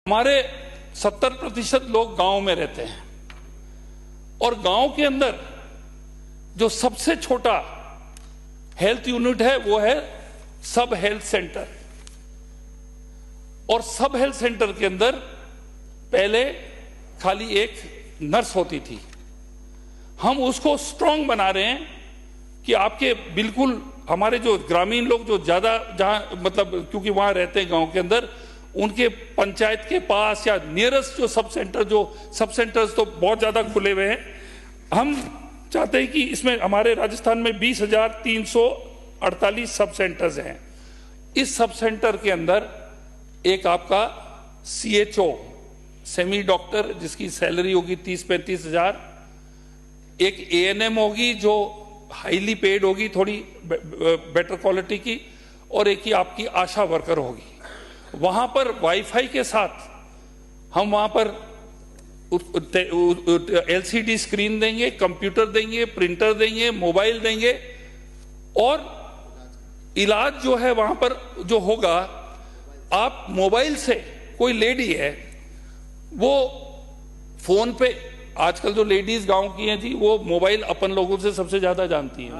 हमारे 70% लोग गांव में रहते हैं और गांव के अंदर जो सबसे छोटा हेल्थ यूनिट है वो है सब हेल्थ सेंटर। और सब हेल्थ सेंटर के अंदर पहले खाली एक नर्स होती थी। हम उसको स्ट्रांग बना रहे हैं कि आपके बिल्कुल हमारे जो ग्रामीण लोग जो ज्यादा जहां मतलब क्योंकि वहां रहते हैं गांव के अंदर, उनके पंचायत के पास या नियरेस्ट जो सब सेंटर्स तो बहुत ज्यादा खुले हुए हैं। हम चाहते हैं कि इसमें हमारे राजस्थान में 20,348 सब सेंटर्स हैं। इस सब सेंटर के अंदर एक आपका CHO सेमी डॉक्टर जिसकी सैलरी होगी 30-35 हजार, एक ANM होगी जो हाईली पेड होगी, थोड़ी बेटर क्वालिटी की, और एक ही आपकी आशा वर्कर होगी। वहां पर वाईफाई के साथ हम वहां पर LCD स्क्रीन देंगे, कंप्यूटर देंगे, प्रिंटर देंगे, मोबाइल देंगे, और इलाज जो है वहां पर जो होगा, आप मोबाइल से, कोई लेडी है वो फोन पे, आजकल जो लेडीज गांव की हैं जी, वो मोबाइल अपन लोगों से सबसे ज्यादा जानती हैं,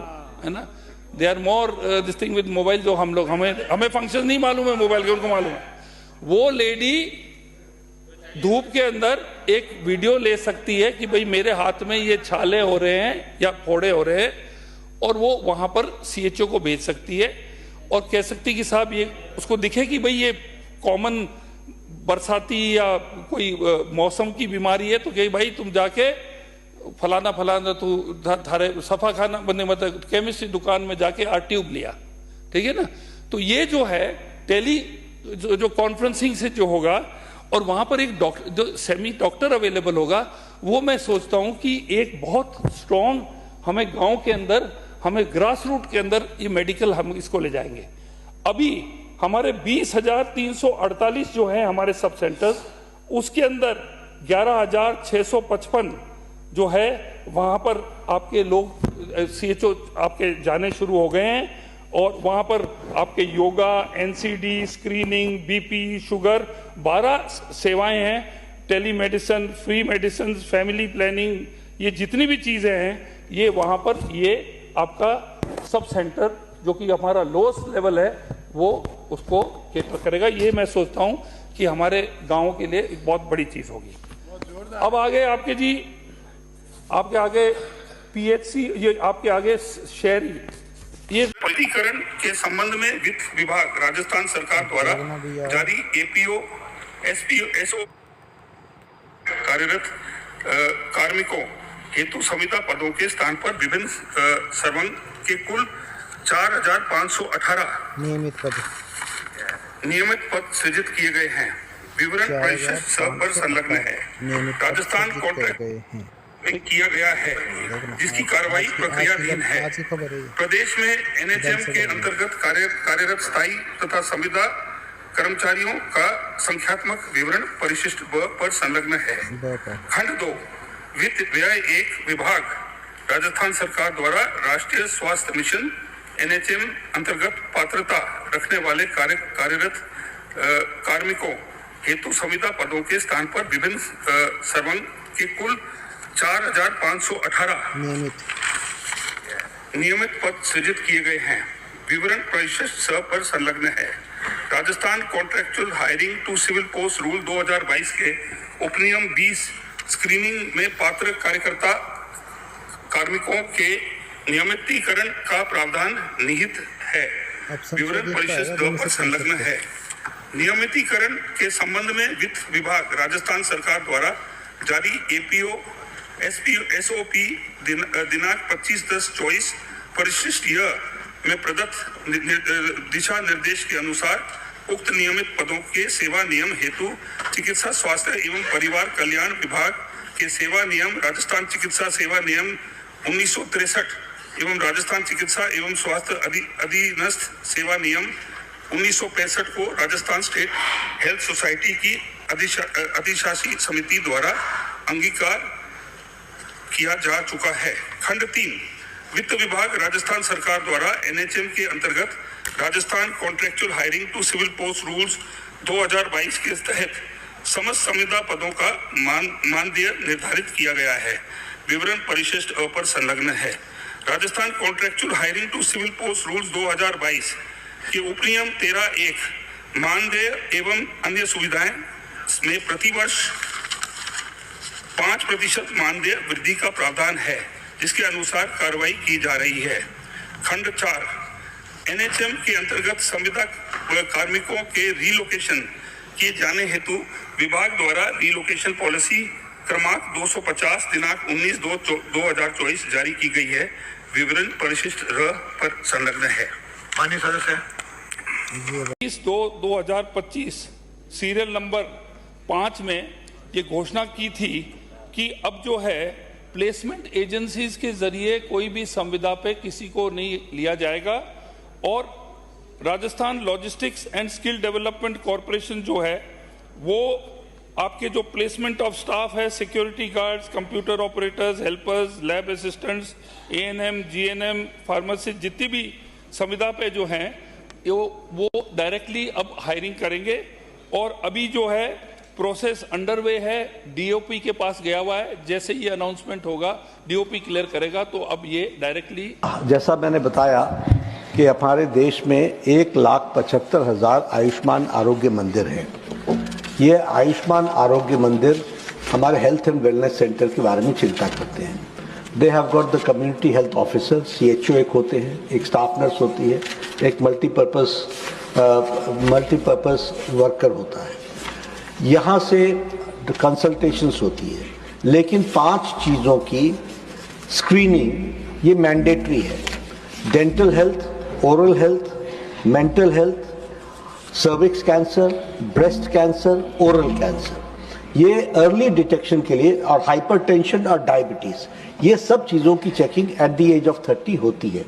है ना। They are more this thing with mobile. जो हम लोग हमें फंक्शन नहीं मालूम है मोबाइल के, उनको मालूम है। वो लेडी धूप के अंदर एक वीडियो ले सकती है कि भाई मेरे हाथ में ये छाले हो रहे हैं या फोड़े हो रहे हैं, और वो वहां पर CHO को भेज सकती है और कह सकती है कि साहब ये उसको दिखे कि भाई ये कॉमन बरसाती या कोई मौसम की बीमारी है, तो कहीं भाई तुम जाके फलाना फलाना तू थारे सफा खाना बनने मतलब केमिस्ट्री दुकान में जाके ट्यूब लिया, ठीक है ना। तो ये जो है टेली जो कॉन्फ्रेंसिंग से जो होगा, और वहां पर एक डॉक्टर जो सेमी डॉक्टर अवेलेबल होगा, वो मैं सोचता हूं कि एक बहुत स्ट्रॉन्ग हमें गांव के अंदर, हमें ग्रास रूट के अंदर ये मेडिकल हम इसको ले जाएंगे। अभी हमारे 20,348 जो है हमारे सब सेंटर्स, उसके अंदर 11,655 जो है वहां पर आपके लोग CHO आपके जाने शुरू हो गए हैं, और वहां पर आपके yoga, NCD, screening, BP, sugar, 12 सेवाएं हैं, telemedicine, free medicine, family planning, ये जितनी भी चीजें हैं ये वहां पर ये आपका सब सेंटर जो कि हमारा लोएस्ट लेवल है वो उसको केटर करेगा। ये मैं सोचता हूं कि हमारे गांव के लिए एक बहुत बड़ी चीज होगी। अब आगे आपके जी, आपके आगे PHC, ये आपके आगे शहरी, ये पंजीकरण के संबंध में वित्त विभाग राजस्थान सरकार द्वारा जारी APO, SPO, SO कार्यरत कार्मिकों हेतु संविदा पदों के स्थान पर विभिन्न सर्वंग के कुल 4,518 नियमित पद सृजित किए गए हैं। विवरण परिषद पर संलग्न है। राजस्थान कॉन्ट्रैक्ट में किया गया है जिसकी कार्रवाई प्रक्रियाधीन है। प्रदेश में NHM के अंतर्गत कार्यरत स्थायी तथा संविदा कर्मचारियों का संख्यात्मक विवरण परिशिष्ट पर संलग्न है। खंड 2 वित्त व्यय 1 विभाग राजस्थान सरकार द्वारा राष्ट्रीय स्वास्थ्य मिशन NHM अंतर्गत पात्रता रखने वाले कार्यरत कार्मिकों हेतु संविदा पदों के स्थान पर विभिन्न सर्वंग के कुल 4,518 नियमित पद सृजित किए गए हैं। विवरण परिशिष्ट पर संलग्न है। Rajasthan contractual hiring to civil post rule 2022 के उपनियम 20 स्क्रीनिंग में पात्र कार्यकर्ता कार्मिकों के नियमितीकरण का प्रावधान निहित है। विवरण परिशिष्ट पर संलग्न है। नियमितीकरण के संबंध में वित्त विभाग राजस्थान सरकार द्वारा जारी APO, SPO, SOP दिनांक 25/10/24 परिशिष्ट में प्रदत्त दिशा निर्देश के अनुसार उक्त नियमित पदों के सेवा नियम हेतु चिकित्सा स्वास्थ्य एवं परिवार कल्याण विभाग के सेवा नियम, राजस्थान चिकित्सा सेवा नियम 1963 एवं राजस्थान चिकित्सा एवं स्वास्थ्य अधीनस्थ सेवा नियम 1965 को राजस्थान स्टेट हेल्थ सोसाइटी की अधिशासी समिति द्वारा अंगीकार किया जा चुका है। खंड 3 वित्त विभाग राजस्थान सरकार द्वारा NHM के अंतर्गत Rajasthan contractual hiring to civil post rules 2022 के तहत समस्त संविदा पदों का मानदेय निर्धारित किया गया है। विवरण परिशिष्ट अ पर संलग्न है। Rajasthan contractual hiring to civil post rules 2022 के उपनियम 13(1) मानदेय एवं अन्य सुविधाएं में प्रतिवर्ष 5% मानदेय वृद्धि का प्रावधान है, जिसके अनुसार कार्रवाई की जा रही है। खंड 4 एनएचएम के अंतर्गत संविदा कार्मिकों के रिलोकेशन किए जाने हेतु विभाग द्वारा रिलोकेशन पॉलिसी क्रमांक 250 दिनांक 19/2/2024 जारी की गई है। विवरण परिशिष्ट र पर संलग्न है। माननीय सदस्य 20/2/2025 सीरियल नंबर 5 में ये घोषणा की थी कि अब जो है प्लेसमेंट एजेंसीज के जरिए कोई भी संविदा पे किसी को नहीं लिया जाएगा और Rajasthan logistics and skill development corporation जो है वो आपके जो प्लेसमेंट ऑफ स्टाफ है, security guards, computer operators, helpers, lab assistants, ANM, GNM, pharmacist, जितनी भी संविदा पे जो हैं वो डायरेक्टली अब हायरिंग करेंगे। और अभी जो है प्रोसेस अंडरवे है, डीओपी के पास गया हुआ है। जैसे ये अनाउंसमेंट होगा डीओपी क्लियर करेगा तो अब ये डायरेक्टली, जैसा मैंने बताया कि हमारे देश में 1,75,000 आयुष्मान आरोग्य मंदिर हैं। ये आयुष्मान आरोग्य मंदिर हमारे हेल्थ एंड वेलनेस सेंटर के बारे में चिंता करते हैं। They have got the community health officer, CHO एक होते हैं, एक स्टाफ नर्स होती है, एक मल्टीपर्पस वर्कर होता है। यहाँ से कंसल्टेशंस होती है, लेकिन 5 चीज़ों की स्क्रीनिंग ये मैंडेटरी है। Dental health, oral health, mental health, cervix cancer, breast cancer, oral cancer, ये अर्ली डिटेक्शन के लिए, और हाइपरटेंशन और डायबिटीज, ये सब चीज़ों की checking at the age of 30 होती है,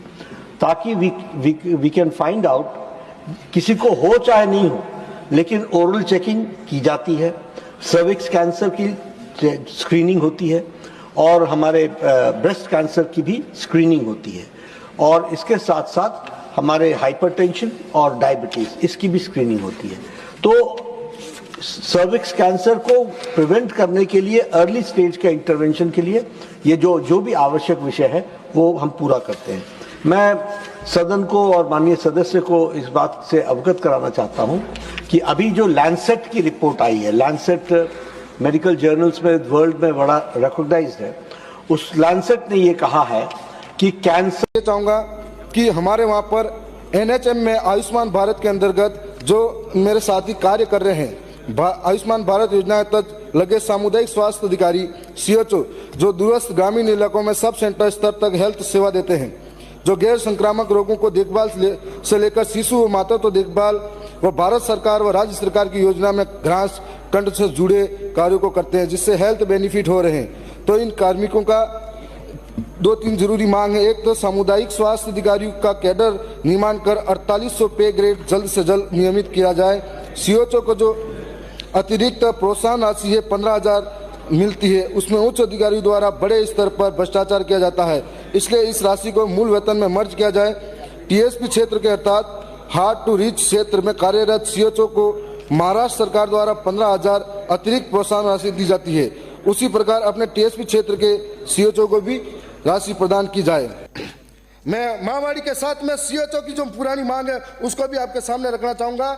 ताकि वी कैन फाइंड आउट किसी को हो चाहे नहीं हो, लेकिन ओरल चेकिंग की जाती है, सर्विक्स कैंसर की स्क्रीनिंग होती है और हमारे ब्रेस्ट कैंसर की भी स्क्रीनिंग होती है, और इसके साथ साथ हमारे हाइपरटेंशन और डायबिटीज इसकी भी स्क्रीनिंग होती है। तो सर्विक्स कैंसर को प्रिवेंट करने के लिए, अर्ली स्टेज के इंटरवेंशन के लिए ये जो भी आवश्यक विषय है वो हम पूरा करते हैं। मैं सदन को और माननीय सदस्य को इस बात से अवगत कराना चाहता हूं कि अभी जो लैंसेट की रिपोर्ट आई है, लैंसेट मेडिकल जर्नल्स में वर्ल्ड में बड़ा रिकॉग्नाइज्ड है, उस लैंसेट ने ये कहा है कि कैंसर, चाहूँगा कि हमारे वहाँ पर NHM में आयुष्मान भारत के अंतर्गत जो मेरे साथी कार्य कर रहे हैं, आयुष्मान भारत योजना के तहत लगे सामुदायिक स्वास्थ्य अधिकारी CHO जो दूरस्थ ग्रामीण इलाकों में सब सेंटर स्तर तक हेल्थ सेवा देते हैं, जो गैर संक्रामक रोगों को देखभाल से लेकर शिशु व मातृत्व देखभाल व भारत सरकार व राज्य सरकार की योजना में घास कंठ से जुड़े कार्यों को करते हैं, जिससे हेल्थ बेनिफिट हो रहे हैं। तो इन कार्मिकों का 2-3 जरूरी मांग है। एक तो सामुदायिक स्वास्थ्य अधिकारियों का कैडर निर्माण कर 4800 पे ग्रेड जल्द से जल्द नियमित किया जाए। CHO को जो अतिरिक्त प्रोत्साहन राशि है 15,000 मिलती है, उसमें उच्च अधिकारियों द्वारा बड़े स्तर पर भ्रष्टाचार किया जाता है, इसलिए इस राशि को मूल वेतन में मर्ज किया जाए। TSP क्षेत्र के अर्थात हार्ड टू रीच क्षेत्र में कार्यरत CHO को महाराष्ट्र सरकार द्वारा 15,000 अतिरिक्त प्रोत्साहन राशि दी जाती है। उसी प्रकार अपने TSP क्षेत्र के CHO को भी राशि प्रदान की जाए। मैं महामारी के साथ में CHO की जो पुरानी मांग है उसको भी आपके सामने रखना चाहूँगा।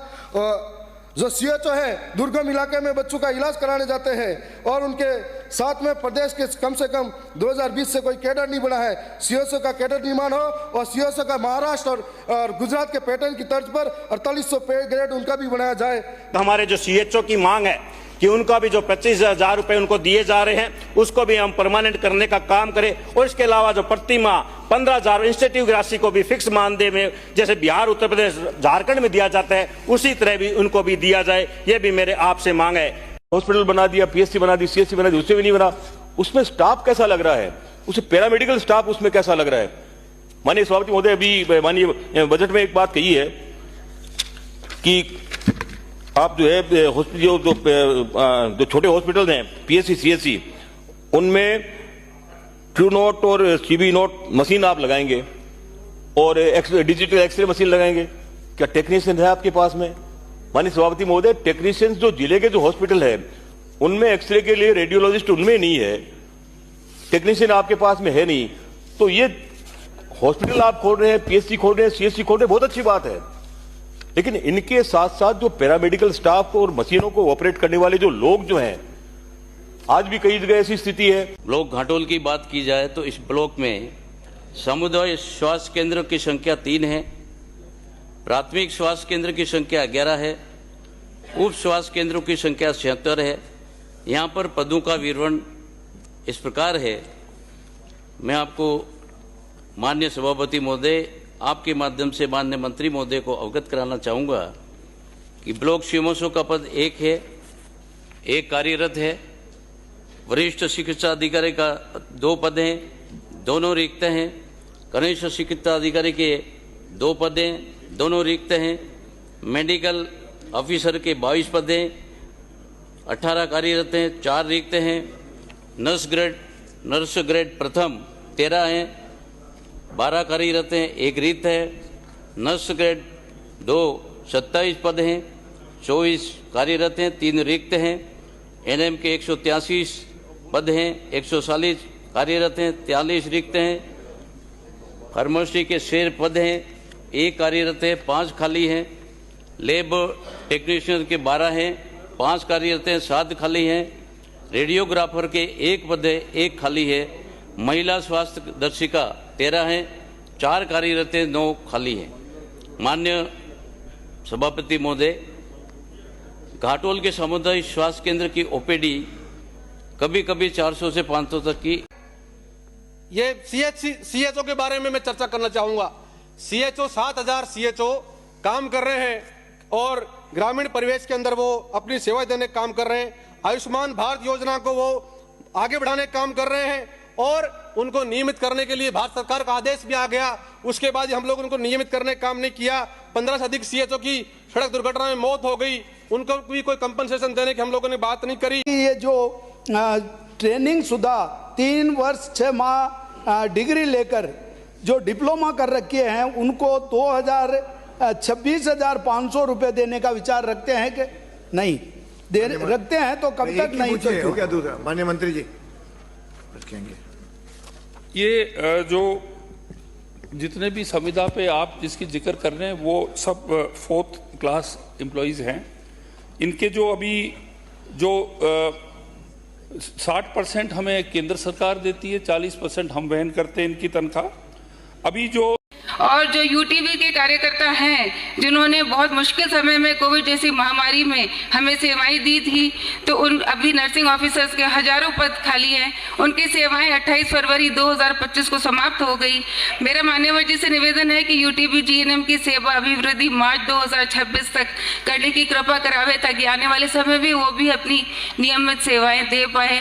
जो CHO है दुर्गम इलाके में बच्चों का इलाज कराने जाते हैं और उनके साथ में प्रदेश के कम से कम 2020 से कोई कैडर नहीं बना है। CHO का कैडर निर्माण हो और CHO का महाराष्ट्र और गुजरात के पैटर्न की तर्ज पर 4800 पे ग्रेड उनका भी बनाया जाए। हमारे जो CHO की मांग है कि उनका भी जो 25,000 रुपए उनको दिए जा रहे हैं उसको भी हम परमानेंट करने का काम करें, और इसके अलावा जो प्रति माह 15,000 इंस्टीट्यूट राशि को भी फिक्स मानदेय में, जैसे बिहार, उत्तर प्रदेश, झारखंड में दिया जाता है, उसी तरह भी उनको भी दिया जाए। ये भी मेरे आपसे मांग है। हॉस्पिटल बना दिया, PSC बना दी, CSC बना दी, उससे भी नहीं बना। उसमें स्टाफ कैसा लग रहा है, उसे पैरामेडिकल स्टाफ उसमें कैसा लग रहा है। माननीय सभापति महोदय, अभी माननीय बजट में एक बात कही है कि आप जो है जो छोटे हॉस्पिटल हैं PSC, CSC, उनमें ट्रू नोट और CB नोट मशीन आप लगाएंगे और डिजिटल एक्सरे मशीन लगाएंगे। क्या टेक्नीशियन है आपके पास में? माननीय सभापति महोदय, टेक्नीशियंस जो जिले के जो हॉस्पिटल है उनमें एक्सरे के लिए रेडियोलॉजिस्ट उनमें नहीं है, टेक्नीशियन आपके पास में है नहीं, तो ये हॉस्पिटल आप खोल रहे हैं, पीएचसी खोल रहे हैं, सीएचसी खोल रहे हैं, बहुत अच्छी बात है, लेकिन इनके साथ साथ जो पैरामेडिकल स्टाफ और मशीनों को ऑपरेट करने वाले जो लोग जो हैं, आज भी कई जगह ऐसी स्थिति है। ब्लॉक घाटोल की बात की जाए तो इस ब्लॉक में समुदाय स्वास्थ्य केंद्र की संख्या 3 है, प्राथमिक स्वास्थ्य केंद्र की संख्या 11 है, उप स्वास्थ्य केंद्रों की संख्या 76 है। यहाँ पर पदों का विवरण इस प्रकार है। मैं आपको माननीय सभापति महोदय, आपके माध्यम से माननीय मंत्री महोदय को अवगत कराना चाहूँगा कि ब्लॉक सीएमओ का पद 1 है, 1 कार्यरत है। वरिष्ठ चिकित्सा अधिकारी का 2 पद हैं, दोनों रिक्त हैं। कनिष्ठ चिकित्सा अधिकारी के 2 पद हैं, दोनों रिक्त हैं। मेडिकल ऑफिसर के 22 पद हैं, 18 कार्यरत हैं, 4 रिक्त हैं। नर्स ग्रेड प्रथम 13 हैं, 12 कार्यरत हैं, 1 रिक्त है। नर्स ग्रेड 2 27 पद हैं, 24 कार्यरत हैं, 3 रिक्त हैं। एनएम के 183 पद हैं, 140 कार्यरत हैं, 43 रिक्त हैं। फार्मेसी के शेर पद हैं, 1 कार्यरत है, 5 खाली हैं। लैब टेक्नीशियन के 12 हैं, 5 कार्यरत हैं, 7 खाली हैं। रेडियोग्राफर के 1 पद है, 1 खाली है। महिला स्वास्थ्य दर्शिका 13 हैं, 4 कार्यरत हैं, 9 खाली हैं। माननीय सभापति महोदय, घाटोल के सामुदायिक स्वास्थ्य केंद्र की ओपीडी कभी कभी 400 से 500 तक की। ये सीएचओ के बारे में मैं चर्चा करना चाहूंगा। सीएचओ 7000 सीएचओ काम कर रहे हैं और ग्रामीण परिवेश के अंदर वो अपनी सेवाएं देने का काम कर रहे हैं। आयुष्मान भारत योजना को वो आगे बढ़ाने का काम कर रहे हैं और उनको नियमित करने के लिए भारत सरकार का आदेश भी आ गया। उसके बाद हम लोग उनको नियमित करने का काम नहीं किया। 15 से अधिक सीएचओ की सड़क दुर्घटना में मौत हो गई, उनको भी कोई कंपनसेशन देने की हम लोगों ने बात नहीं करी। ये जो ट्रेनिंग शुदा 3 वर्ष 6 माह डिग्री लेकर जो डिप्लोमा कर रखे हैं उनको 26,500 रुपए देने का विचार रखते हैं कि नहीं रखते हैं तो कब तक नहीं? हो गया दूसरा माननीय मंत्री जी रखेंगे। ये जो जितने भी संविदा पे आप जिसकी जिक्र कर रहे हैं वो सब 4th क्लास एम्प्लॉइज हैं। इनके जो अभी जो 60% हमें केंद्र सरकार देती है, 40% हम वहन करते हैं इनकी तनख्वाह। अभी जो और जो यूटीबी के कार्यकर्ता हैं जिन्होंने बहुत मुश्किल समय में कोविड जैसी महामारी में हमें सेवाएं दी थी, तो उन अभी नर्सिंग ऑफिसर्स के हजारों पद खाली हैं। उनकी सेवाएं 28 फरवरी 2025 को समाप्त हो गई। मेरा मान्यवर जी से निवेदन है कि यूटीबी जीएनएम की सेवा अभिवृद्धि मार्च 2026 तक करने की कृपा करावे ताकि आने वाले समय में वो भी अपनी नियमित सेवाएं दे पाए।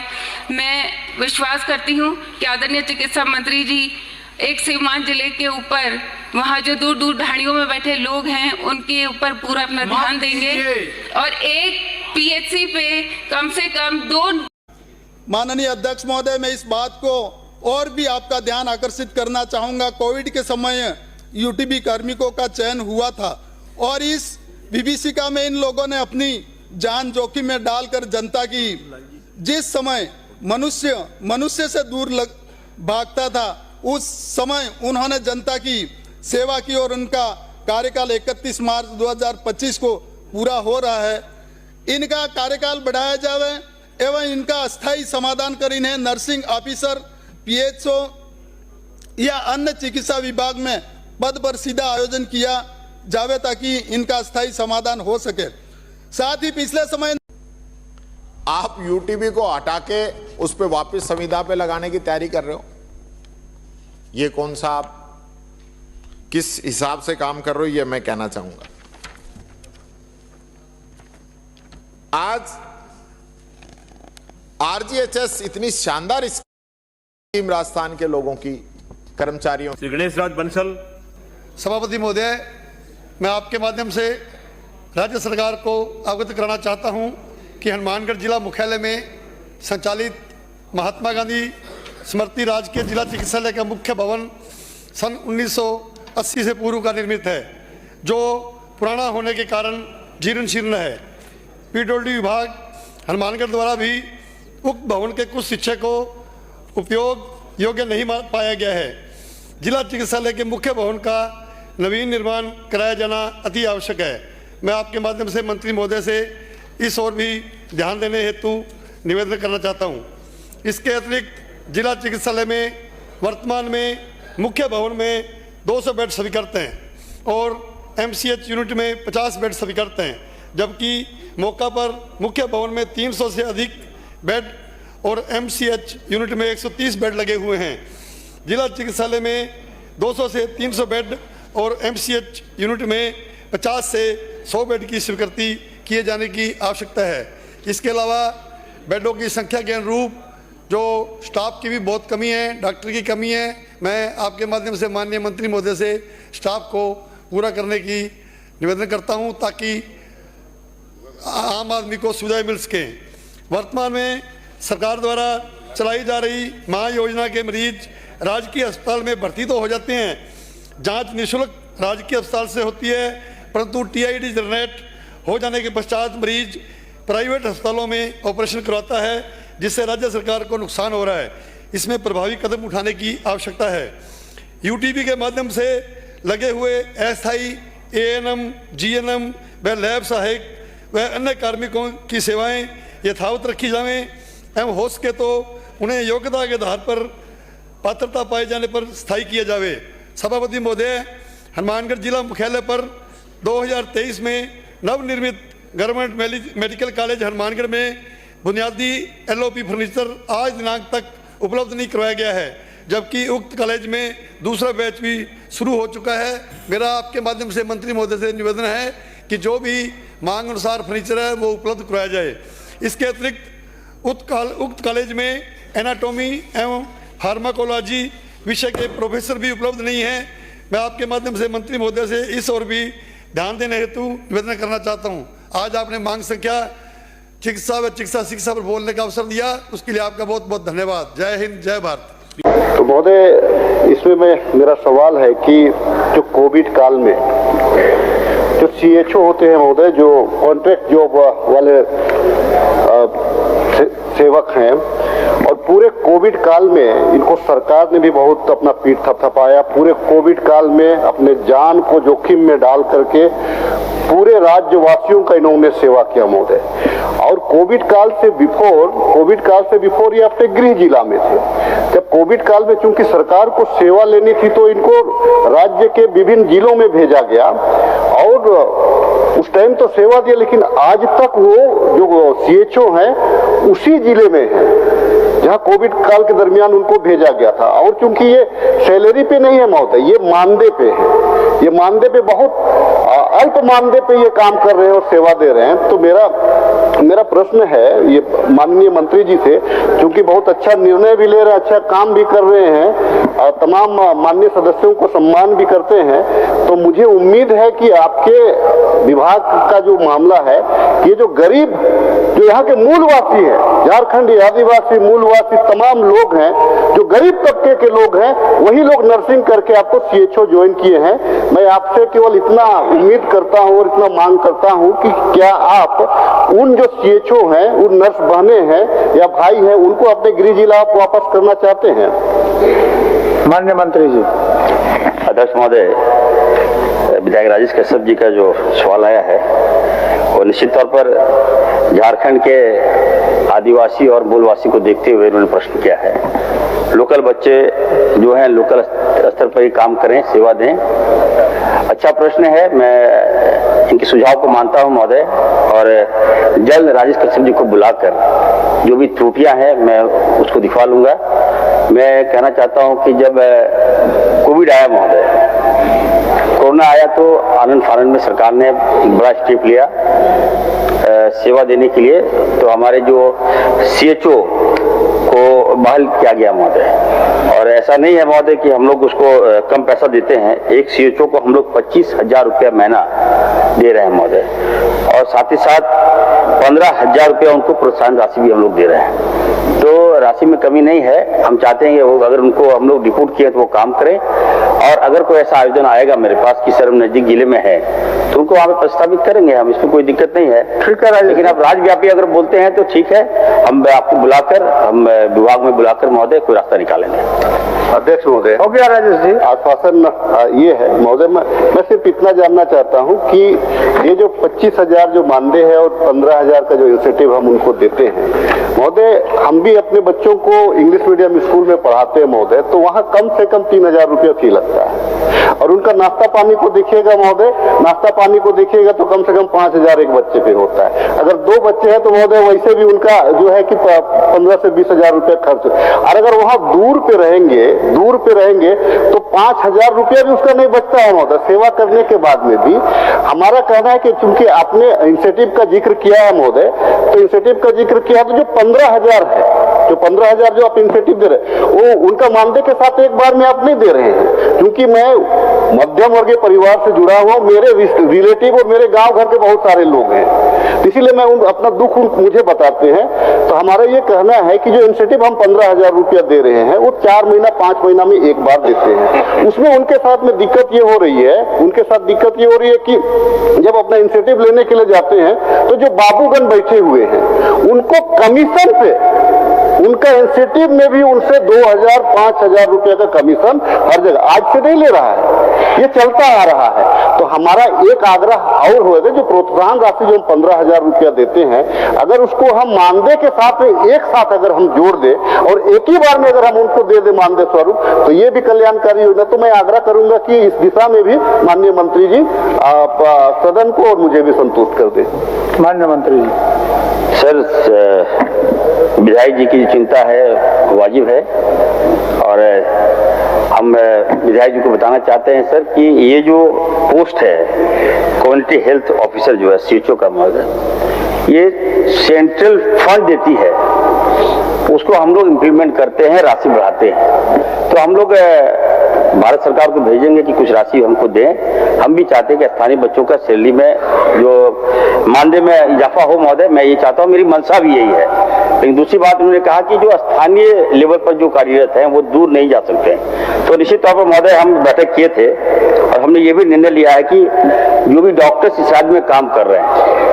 मैं विश्वास करती हूँ कि आदरणीय चिकित्सा मंत्री जी एक सीमांत जिले के ऊपर वहाँ जो दूर दूर ढाणियों में बैठे लोग हैं उनके ऊपर पूरा अपना ध्यान देंगे और एक पीएचसी पे कम से कम 2। माननीय अध्यक्ष महोदय, मैं इस बात को और भी आपका ध्यान आकर्षित करना चाहूंगा। कोविड के समय यूटीबी कार्मिकों का चयन हुआ था और इस विभीषिका में इन लोगों ने अपनी जान जोखिम में डालकर जनता की, जिस समय मनुष्य से दूर भागता था उस समय उन्होंने जनता की सेवा की और उनका कार्यकाल 31 मार्च 2025 को पूरा हो रहा है। इनका कार्यकाल बढ़ाया जाए एवं इनका अस्थायी समाधान कर इन्हें नर्सिंग ऑफिसर, पीएचओ या अन्य चिकित्सा विभाग में पद पर सीधा आयोजन किया जावे ताकि इनका अस्थायी समाधान हो सके। साथ ही पिछले समय आप यूटीबी को हटा के उस पर वापस संविदा पे लगाने की तैयारी कर रहे हो। ये कौन सा आप किस हिसाब से काम कर रहे हो, ये मैं कहना चाहूंगा। आज आरजीएचएस इतनी शानदार स्कीम राजस्थान के लोगों की, कर्मचारियों। श्री गणेश राज बंसल। सभापति महोदय, मैं आपके माध्यम से राज्य सरकार को अवगत कराना चाहता हूं कि हनुमानगढ़ जिला मुख्यालय में संचालित महात्मा गांधी स्मृति राजकीय जिला चिकित्सालय का मुख्य भवन सन 1980 से पूर्व का निर्मित है, जो पुराना होने के कारण जीर्ण शीर्ण है। पीडब्ल्यूडी विभाग हनुमानगढ़ द्वारा भी उक्त भवन के कुछ शिक्षकों उपयोग योग्य नहीं पाया गया है। जिला चिकित्सालय के मुख्य भवन का नवीन निर्माण कराया जाना अति आवश्यक है। मैं आपके माध्यम से मंत्री महोदय से इस ओर भी ध्यान देने हेतु निवेदन करना चाहता हूं। इसके अतिरिक्त जिला चिकित्सालय में वर्तमान में मुख्य भवन में 200 बेड स्वीकृत हैं और MCH यूनिट में 50 बेड स्वीकृत हैं, जबकि मौका पर मुख्य भवन में 300 से अधिक बेड और MCH यूनिट में 130 बेड लगे हुए हैं। जिला चिकित्सालय में 200 से 300 बेड और MCH यूनिट में 50 से 100 बेड की स्वीकृति किए जाने की आवश्यकता है। इसके अलावा बेडों की संख्या के अनुरूप जो स्टाफ की भी बहुत कमी है, डॉक्टर की कमी है, मैं आपके माध्यम से माननीय मंत्री महोदय से स्टाफ को पूरा करने की निवेदन करता हूं ताकि आम आदमी को सुविधाएं मिल सकें। वर्तमान में सरकार द्वारा चलाई जा रही महायोजना के मरीज राजकीय अस्पताल में भर्ती तो हो जाते हैं, जांच निःशुल्क राजकीय अस्पताल से होती है, परंतु TID जनरेट हो जाने के पश्चात मरीज प्राइवेट अस्पतालों में ऑपरेशन करवाता है, जिससे राज्य सरकार को नुकसान हो रहा है। इसमें प्रभावी कदम उठाने की आवश्यकता है। UTB के माध्यम से लगे हुए SI, ANM, GNM व लैब सहायक व अन्य कार्मिकों की सेवाएं यथावत रखी जाएं एवं हो सके तो उन्हें योग्यता के आधार पर पात्रता पाए जाने पर स्थायी किया जावे। सभापति महोदय, हनुमानगढ़ जिला मुख्यालय पर 2023 में नवनिर्मित गवर्नमेंट मेडिकल कॉलेज हनुमानगढ़ में बुनियादी LOP फर्नीचर आज दिनांक तक उपलब्ध नहीं करवाया गया है, जबकि उक्त कॉलेज में दूसरा बैच भी शुरू हो चुका है। मेरा आपके माध्यम से मंत्री महोदय से निवेदन है कि जो भी मांग अनुसार फर्नीचर है वो उपलब्ध करवाया जाए। इसके अतिरिक्त उक्त कॉलेज में एनाटॉमी एवं फार्माकोलॉजी विषय के प्रोफेसर भी उपलब्ध नहीं है। मैं आपके माध्यम से मंत्री महोदय से इस ओर भी ध्यान देने हेतु निवेदन करना चाहता हूं। आज आपने मांग संख्या चिकित्सा व चिकित्सा शिक्षा पर बोलने का अवसर दिया, उसके लिए आपका बहुत बहुत धन्यवाद। जय हिंद, जय भारत। तो महोदय, इसमें मेरा सवाल है कि जो कोविड काल में जो CHO होते हैं महोदय, जो कॉन्ट्रैक्ट जॉब वाले सेवक हैं, और पूरे कोविड काल में इनको सरकार ने भी बहुत अपना पीठ थपथपाया। पूरे कोविड काल में अपने जान को जोखिम में डाल करके पूरे राज्यवासियों का इन्होंने सेवा किया महोदय। और कोविड काल से बिफोर ये अपने गृह जिला में थे। जब कोविड काल में चूंकि सरकार को सेवा लेनी थी तो इनको राज्य के विभिन्न जिलों में भेजा गया और उस टाइम तो सेवा दिया, लेकिन आज तक वो जो CHO हैं उसी जिले में है जहां कोविड काल के दरमियान उनको भेजा गया था। और चूंकि ये सैलरी पे नहीं है महोदय, ये मानदेय पे है। ये मानदेय पे बहुत अल्प मानदेय पे ये काम कर रहे हैं और सेवा दे रहे हैं। तो मेरा प्रश्न है ये माननीय मंत्री जी से, क्योंकि बहुत अच्छा निर्णय भी ले रहे हैं, अच्छा काम भी कर रहे हैं और तमाम माननीय सदस्यों को सम्मान भी करते हैं, तो मुझे उम्मीद है कि आपके विभाग का जो मामला है, ये जो गरीब, जो यहाँ के मूलवासी है, झारखंडी आदिवासी मूलवासी तमाम लोग हैं, जो गरीब तबके के लोग हैं, वही लोग नर्सिंग करके आपको CHO ज्वाइन किए हैं। मैं आपसे केवल इतना उम्मीद करता हूँ और इतना मांग करता हूँ कि क्या आप उन जो CHO हैं, उन नर्स बहने हैं या भाई हैं, उनको अपने गृह जिला आप वापस करना चाहते हैं? माननीय मंत्री जी। अध्यक्ष महोदय, विधायक राजेश कश्यप जी का जो सवाल आया है वो निश्चित तौर पर झारखंड के आदिवासी और मूलवासी को देखते हुए उन्होंने प्रश्न किया है। लोकल बच्चे जो हैं लोकल स्तर पर ही काम करें, सेवा दें। अच्छा प्रश्न है, मैं इनके सुझाव को मानता हूं महोदय, और जल्द राजेश कश्यप जी को बुलाकर जो भी त्रुटियां हैं मैं उसको दिखवा लूंगा। मैं कहना चाहता हूं कि जब कोविड आया महोदय, कोरोना आया तो आनंद फानंद में सरकार ने बड़ा स्टेप लिया सेवा देने के लिए। तो हमारे जो CHO को बहाल किया गया महोदय, और ऐसा नहीं है महोदय कि हम लोग उसको कम पैसा देते हैं। एक CHO को हम लोग 25,000 रुपया महीना दे रहे हैं महोदय, और साथ ही साथ 15,000 रुपया उनको प्रोत्साहन राशि भी हम लोग दे रहे हैं। तो राशि में कमी नहीं है। हम चाहते हैं कि वो अगर उनको हम लोग डिप्यूट किए तो वो काम करें, और अगर कोई ऐसा आयोजन आएगा मेरे पास कि सर नजदीक जिले में है तो उनको वहां पे प्रस्तावित करेंगे हम, इसमें कोई दिक्कत नहीं है। ठीक है, लेकिन आप राज्यव्यापी अगर बोलते हैं तो ठीक है, हम आपको बुलाकर, हम विभाग में बुलाकर महोदय कोई रास्ता निकालेंगे। अध्यक्ष महोदय, हो गया राजेश जी। आश्वासन ये है महोदय, मैं सिर्फ इतना जानना चाहता हूं कि ये जो 25,000 जो मानदेय है और 15,000 का जो इंसेंटिव हम उनको देते हैं महोदय, हम भी अपने बच्चों को इंग्लिश मीडियम स्कूल में पढ़ाते हैं महोदय, तो वहां कम से कम 3,000 रुपया फी लगता है। और उनका नाश्ता पानी को देखिएगा महोदय, नाश्ता पानी को देखिएगा तो कम से कम 5,000 एक बच्चे पे होता है। अगर 2 बच्चे हैं तो महोदय वैसे भी उनका जो है कि 15 से 20,000 रुपया खर्च। और अगर वहां दूर पे रहेंगे तो 5,000 रुपया भी उसका नहीं बचता है महोदय, सेवा करने के बाद में भी। हमारा कहना है कि चूंकि आपने इंसेंटिव का जिक्र किया है महोदय, तो इंसेंटिव का जिक्र किया तो जो 15,000 है, जो 15,000 जो आप इंसेंटिव दे रहे हैं वो उनका मानदेय के साथ एक बार में आप नहीं दे रहे हैं। क्योंकि मैं मध्यम वर्गीय परिवार से जुड़ा हुआ, मेरे रिलेटिव और मेरे गांव घर के बहुत सारे लोग हैं, इसीलिए मैं अपना दुख मुझे बताते हैं। तो हमारा ये कहना है कि जो इंसेंटिव हम 15,000 रुपया दे रहे हैं वो 4 महीना 5 महीना में एक बार देते हैं। उसमें उनके साथ में दिक्कत ये हो रही है कि जब अपना इंसेंटिव लेने के लिए जाते हैं तो जो बाबूगण बैठे हुए हैं उनको कमीशन पे, उनका इंसेंटिव में भी उनसे 2,000 5,000 रुपए का कमीशन हर जगह आज से नहीं ले रहा है, ये चलता आ रहा है। तो हमारा एक आग्रह और होगा, जो प्रोत्साहन राशि जो हम 15,000 रुपया देते हैं, अगर उसको हम मानदेय के साथ एक साथ अगर हम जोड़ दे और एक ही बार में अगर हम उनको दे दे मानदेय स्वरूप, तो ये भी कल्याणकारी योजना। तो मैं आग्रह करूंगा कि इस दिशा में भी माननीय मंत्री जी आप सदन को और मुझे भी संतुष्ट कर दे। माननीय मंत्री जी। सर, विधायक जी की जो चिंता है वाजिब है, और हम विधायक जी को बताना चाहते हैं सर कि ये जो पोस्ट है कम्युनिटी हेल्थ ऑफिसर जो है CHO का महोदय, ये सेंट्रल फंड देती है, उसको हम लोग इम्प्लीमेंट करते हैं, राशि बढ़ाते हैं। तो हम लोग भारत सरकार को भेजेंगे कि कुछ राशि हमको दें। हम भी चाहते हैं कि स्थानीय बच्चों का सैलरी में जो मानदेय में इजाफा हो महोदय, मैं ये चाहता हूँ, मेरी मंशा भी यही है। लेकिन दूसरी बात उन्होंने कहा कि जो स्थानीय लेवल पर जो कार्यरत हैं वो दूर नहीं जा सकते हैं। तो निश्चित तौर पर महोदय हम बैठक किए थे और हमने ये भी निर्णय लिया है कि जो भी डॉक्टर्स इस राज्य में काम कर रहे हैं,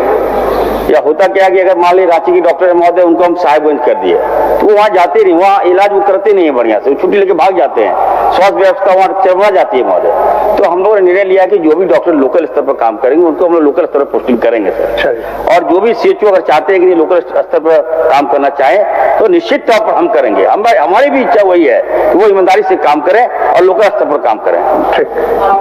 या होता क्या कि अगर मान ली रांची की डॉक्टर है महोदय, उनको हम साहिबगंज कर दिए तो वो वहाँ जाते नहीं, वहाँ इलाज वो करते नहीं है बढ़िया से, छुट्टी लेके भाग जाते हैं, स्वास्थ्य व्यवस्था वहाँ चरमरा जाती है महोदय। तो हम लोगों ने निर्णय लिया कि जो भी डॉक्टर लोकल स्तर पर काम करेंगे उनको हम लोग लोकल स्तर पर पोस्टिंग करेंगे सर। और जो भी CHO अगर चाहते हैं कि लोकल स्तर पर काम करना चाहें तो निश्चित तौर पर हम करेंगे। हमारी भी इच्छा वही है कि वो ईमानदारी से काम करें और लोकल स्तर पर काम करें। ठीक।